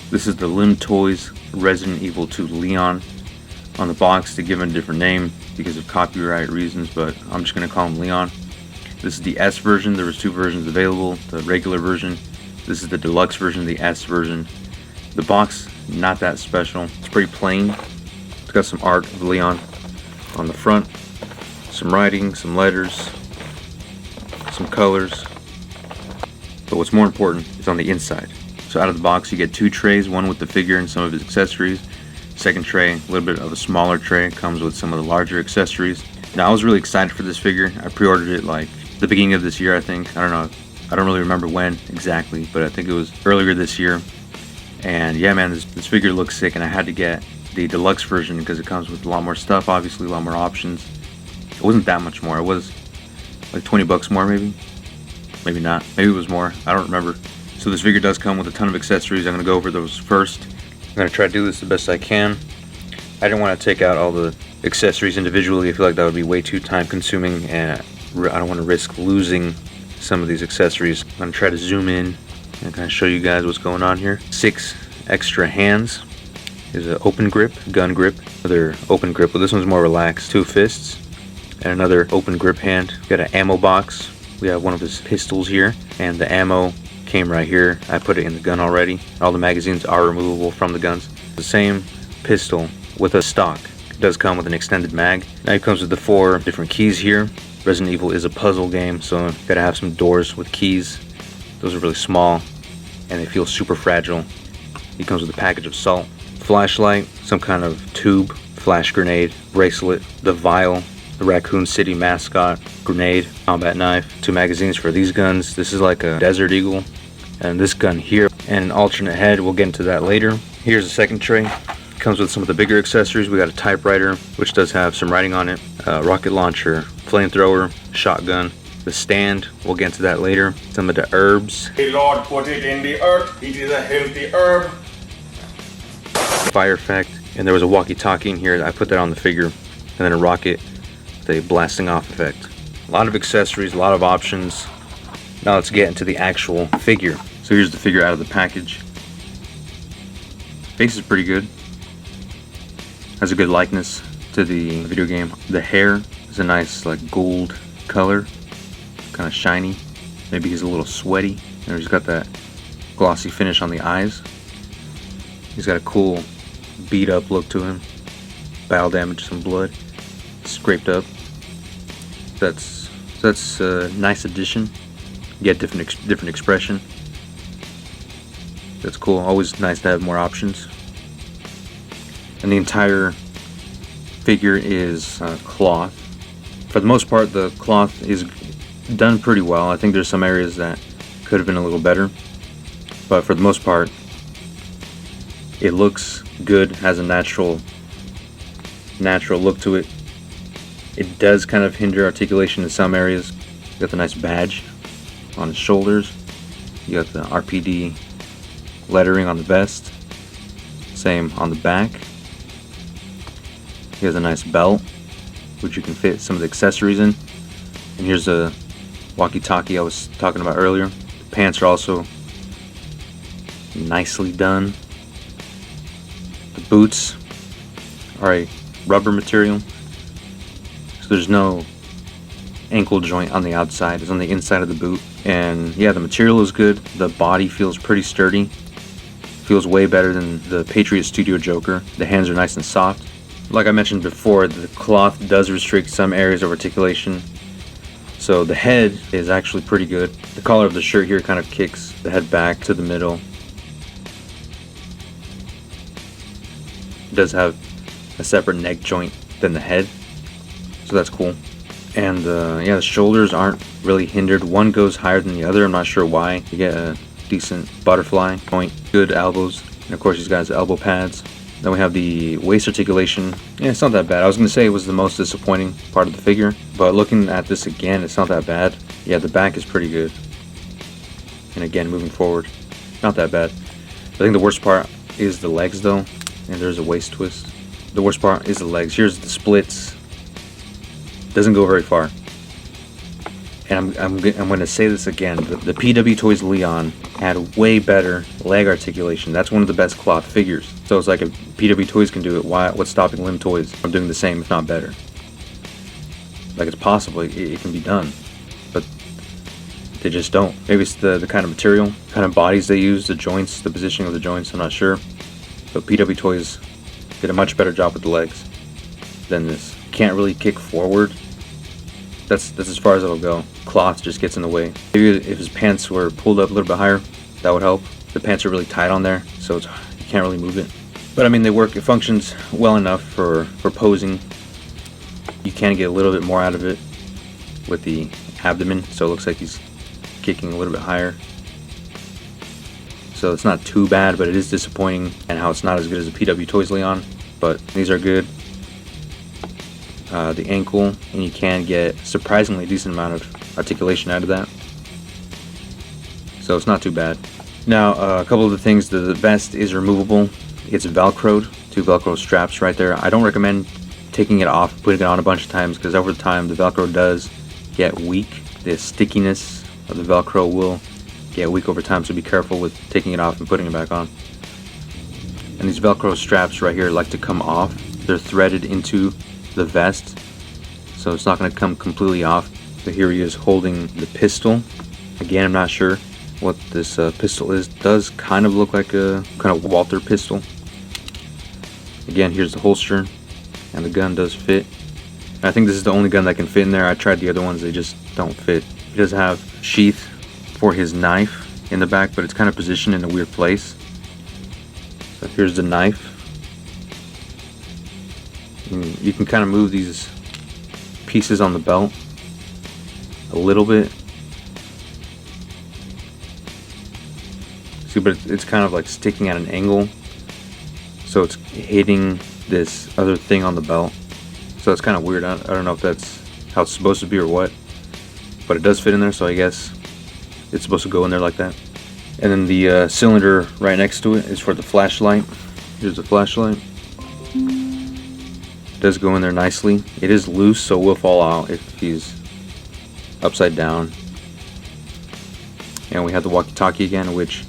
This is the Limtoys RE2 Leon. On the box, they give him a different name because of copyright reasons, but I'm just going to call him Leon. This is the S version. There was two versions available, the regular version. This is the deluxe version, the S version. The box, not that special. It's pretty plain. It's got some art of Leon on the front, some writing, some letters, some colors. But what's more important is on the inside. So out of the box you get two trays, one with the figure and some of his accessories. Second tray, a little bit of a smaller tray, comes with some of the larger accessories. Now I was really excited for this figure. I pre-ordered it like the beginning of this year, I think. I don't know. I don't really remember when exactly, but I think it was earlier this year. And yeah, man, this figure looks sick, and I had to get the deluxe version because it comes with a lot more stuff, obviously a lot more options. It wasn't that much more. It was like 20 bucks more, maybe. Maybe not. Maybe it was more. I don't remember. So this figure does come with a ton of accessories. I'm going to go over those first. I'm going to try to do this the best I can. I didn't want to take out all the accessories individually. I feel like that would be way too time consuming, and I don't want to risk losing some of these accessories. I'm going to try to zoom in and kind of show you guys what's going on here. 6 extra hands. There's an open grip, gun grip, another open grip, but this one's more relaxed. 2 fists, and another open grip hand. We got an ammo box. We have one of his pistols here, and the ammo came right here. I put it in the gun already. All the magazines are removable from the guns. The same pistol with a stock. It does come with an extended mag. Now it comes with the 4 different keys here. Resident Evil is a puzzle game, so you gotta have some doors with keys. Those are really small and they feel super fragile. It comes with a package of salt, flashlight, some kind of tube, flash grenade, bracelet, the vial, the Raccoon City mascot, grenade, combat knife, 2 magazines for these guns. This is like a Desert Eagle, and this gun here, and an alternate head. We'll get into that later. Here's the second tray. Comes with some of the bigger accessories. We got a typewriter, which does have some writing on it, rocket launcher, flamethrower, shotgun, the stand. We'll get into that later. Some of the herbs. The Lord put it in the earth. It is a healthy herb. Fire effect, and there was a walkie-talkie in here. I put that on the figure, and then a rocket with a blasting off effect. A lot of accessories, a lot of options. Now let's get into the actual figure. So here's the figure out of the package. Face is pretty good. Has a good likeness to the video game. The hair is a nice like gold color, kind of shiny. Maybe he's a little sweaty. And he's got that glossy finish on the eyes. He's got a cool beat up look to him. Battle damage, some blood, scraped up. That's a nice addition. You get different expression. That's cool. Always nice to have more options. And the entire figure is cloth. For the most part, the cloth is done pretty well. I think there's some areas that could have been a little better, but for the most part, it looks good. Has a natural look to it. It does kind of hinder articulation in some areas. You got the nice badge on his shoulders. You got the RPD lettering on the vest. Same on the back. He has a nice belt, which you can fit some of the accessories in. And here's a walkie-talkie I was talking about earlier. The pants are also nicely done. The boots are a rubber material, so there's no ankle joint on the outside. It's on the inside of the boot. And yeah, the material is good. The body feels pretty sturdy. Feels way better than the Patriot Studio Joker. The hands are nice and soft. Like I mentioned before, the cloth does restrict some areas of articulation. So the head is actually pretty good. The collar of the shirt here kind of kicks the head back to the middle. It does have a separate neck joint than the head, so that's cool. And yeah, the shoulders aren't really hindered. One goes higher than the other. I'm not sure why. You get a decent butterfly point, good elbows, and of course he's got his elbow pads. Then we have the waist articulation. Yeah, it's not that bad. I was going to say it was the most disappointing part of the figure, but looking at this again, it's not that bad. Yeah, the back is pretty good. And again, moving forward, not that bad. I think the worst part is the legs though, and there's a waist twist. The worst part is the legs. Here's the splits. Doesn't go very far. And I'm going to say this again. The PW Toys Leon had way better leg articulation. That's one of the best cloth figures. So it's like if PW Toys can do it, what's stopping Limtoys from doing the same, if not better? Like, it's possible, it can be done, but they just don't. Maybe it's the kind of material, kind of bodies they use, the joints, the positioning of the joints, I'm not sure. But PW Toys did a much better job with the legs than this. Can't really kick forward. That's as far as it'll go. Cloth just gets in the way. Maybe if his pants were pulled up a little bit higher, that would help. The pants are really tight on there, so you can't really move it. But I mean, they work. It functions well enough for posing. You can get a little bit more out of it with the abdomen, so it looks like he's kicking a little bit higher. So it's not too bad, but it is disappointing, and how it's not as good as a PW Toys Leon. But these are good. The ankle, and you can get surprisingly decent amount of articulation out of that. So it's not too bad. Now, a couple of the things. The vest is removable. It's Velcroed, 2 Velcro straps right there. I don't recommend taking it off, putting it on a bunch of times, because over time the Velcro does get weak. The stickiness of the Velcro will get weak over time, so be careful with taking it off and putting it back on. And these Velcro straps right here like to come off. They're threaded into the vest, so it's not going to come completely off. So here he is holding the pistol. Again, I'm not sure what this pistol is. Does kind of look like a kind of Walther pistol. Again, here's the holster, and the gun does fit. And I think this is the only gun that can fit in there. I tried the other ones, they just don't fit. He does have sheath for his knife in the back, but it's kind of positioned in a weird place. So here's the knife. And you can kind of move these pieces on the belt a little bit. See, but it's kind of like sticking at an angle, so it's hitting this other thing on the belt. So it's kind of weird. I don't know if that's how it's supposed to be or what, but it does fit in there, so I guess it's supposed to go in there like that. And then the cylinder right next to it is for the flashlight. Here's the flashlight. It does go in there nicely. It is loose, so it will fall out if he's upside down. And we have the walkie-talkie again, which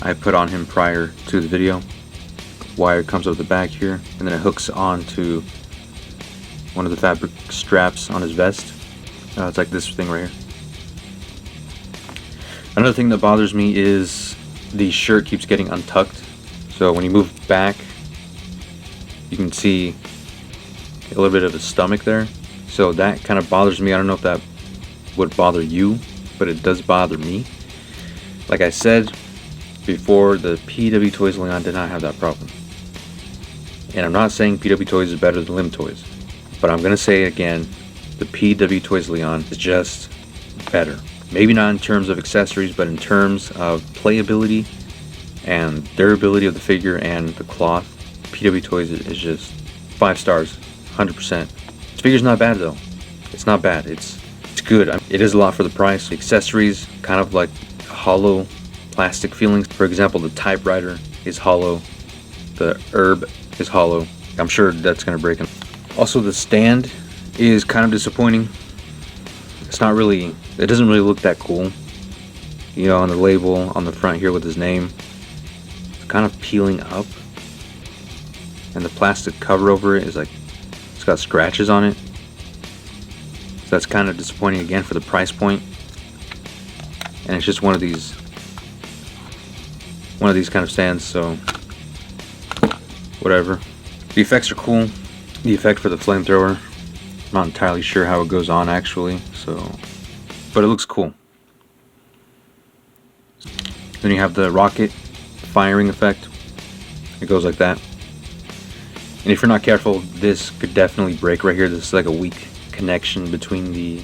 I put on him prior to the video. Wire comes up the back here, and then it hooks onto one of the fabric straps on his vest. It's like this thing right here. Another thing that bothers me is the shirt keeps getting untucked. So when you move back, you can see a little bit of the stomach there. So that kind of bothers me. I don't know if that would bother you, but it does bother me. Like I said before, the PW Toys Leon did not have that problem. And I'm not saying PW Toys is better than Limtoys, but I'm going to say it again, the PW Toys Leon is just better. Maybe not in terms of accessories, but in terms of playability and durability of the figure and the cloth, PW Toys is just 5 stars, 100%. This figure's not bad though. It's not bad. It's good. It is a lot for the price. The accessories, kind of like hollow plastic feelings. For example, the typewriter is hollow. The herb is hollow. I'm sure that's going to break him. Also, the stand is kind of disappointing. It's not really, it doesn't really look that cool. You know, on the label on the front here with his name, it's kind of peeling up. And the plastic cover over it is like, it's got scratches on it. So that's kind of disappointing again for the price point. And it's just one of these kind of stands, so whatever. The effects are cool. The effect for the flamethrower, I'm not entirely sure how it goes on actually, so, but it looks cool. Then you have the rocket firing effect. It goes like that. And if you're not careful, this could definitely break right here. This is like a weak connection between the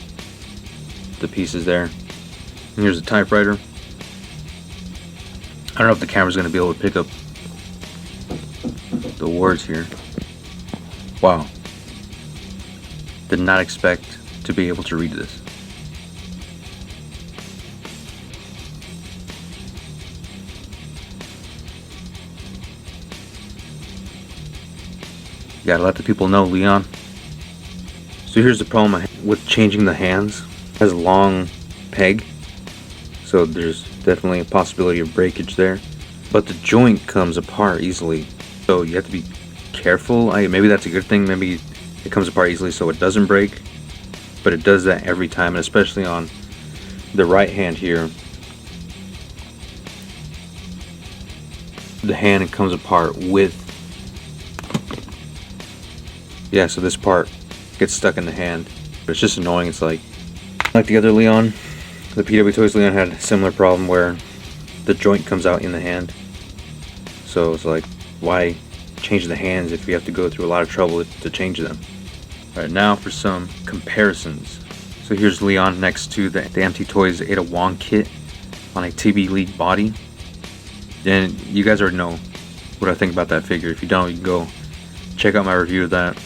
pieces there. And here's the typewriter. I don't know if the camera's going to be able to pick up the words here. Wow. Did not expect to be able to read this. You gotta let the people know, Leon. So here's the problem with changing the hands. has a long peg, so there's definitely a possibility of breakage there. But the joint comes apart easily, so you have to be careful. Maybe that's a good thing. Maybe it comes apart easily so it doesn't break, but it does that every time, and especially on the right hand here. The hand comes apart with, yeah, so this part gets stuck in the hand. But it's just annoying. It's like the other Leon, the PW Toys Leon had a similar problem where the joint comes out in the hand. So it's like, why change the hands if you have to go through a lot of trouble to change them? Alright, now for some comparisons. So here's Leon next to the MT Toys Ada Wong kit on a TB League body. And you guys already know what I think about that figure. If you don't, you can go check out my review of that.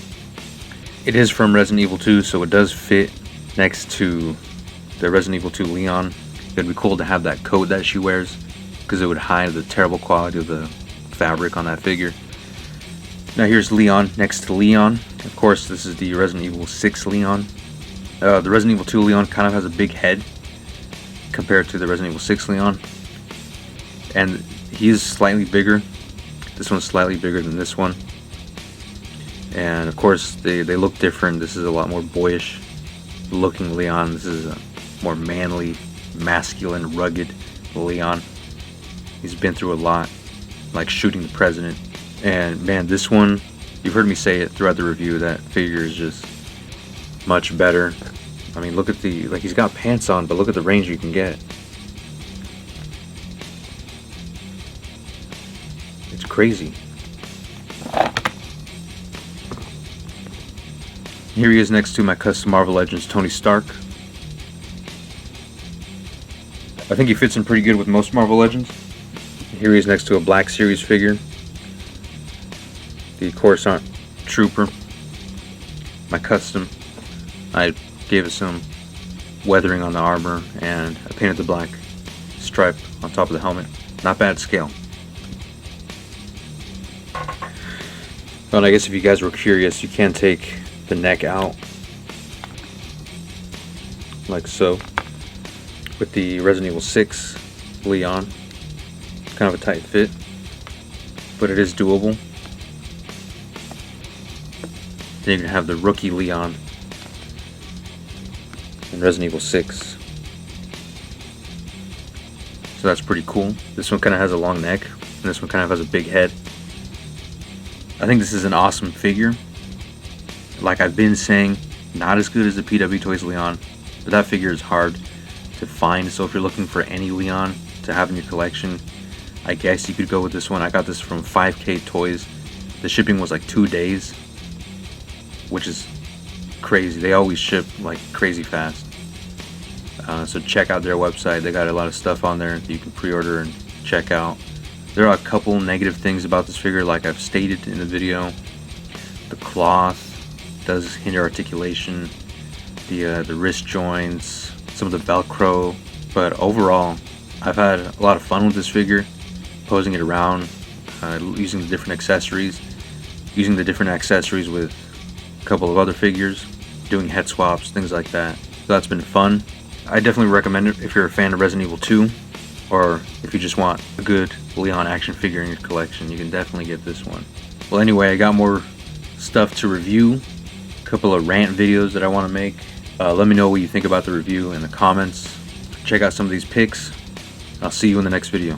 It is from Resident Evil 2, so it does fit next to the Resident Evil 2 Leon. It'd be cool to have that coat that she wears, because it would hide the terrible quality of the fabric on that figure. Now here's Leon next to Leon. Of course, this is the Resident Evil 6 Leon. The Resident Evil 2 Leon kind of has a big head compared to the Resident Evil 6 Leon. And he's slightly bigger. This one's slightly bigger than this one. And of course, they look different. This is a lot more boyish looking Leon. This is a more manly, masculine, rugged Leon. He's been through a lot, like shooting the president. And man, this one, you've heard me say it throughout the review, that figure is just much better. I mean, look at the, like, he's got pants on, but look at the range you can get. It's crazy. Here he is next to my custom Marvel Legends Tony Stark. I think he fits in pretty good with most Marvel Legends. Here he is next to a Black Series figure, the Coruscant Trooper, my custom. I gave it some weathering on the armor, and I painted the black stripe on top of the helmet. Not bad scale. But I guess if you guys were curious, you can take the neck out, like so, with the Resident Evil 6 Leon. Kind of a tight fit, but it is doable. Then you can have the rookie Leon in Resident Evil 6. So that's pretty cool. This one kind of has a long neck, and this one kind of has a big head. I think this is an awesome figure. Like I've been saying, not as good as the PW Toys Leon, but that figure is hard to find. So if you're looking for any Leon to have in your collection, I guess you could go with this one. I got this from 5K Toys. The shipping was like 2 days, which is crazy. They always ship like crazy fast. So check out their website. They got a lot of stuff on there that you can pre-order and check out. There are a couple negative things about this figure, like I've stated in the video. The cloth does hinder articulation, the wrist joints, some of the Velcro, but overall I've had a lot of fun with this figure, posing it around, using the different accessories with a couple of other figures, doing head swaps, things like that. So that's been fun. I definitely recommend it if you're a fan of Resident Evil 2, or if you just want a good Leon action figure in your collection. You can definitely get this one. Well, anyway, I got more stuff to review, a couple of rant videos that I want to make. Let me know what you think about the review in the comments. Check out some of these pics. I'll see you in the next video.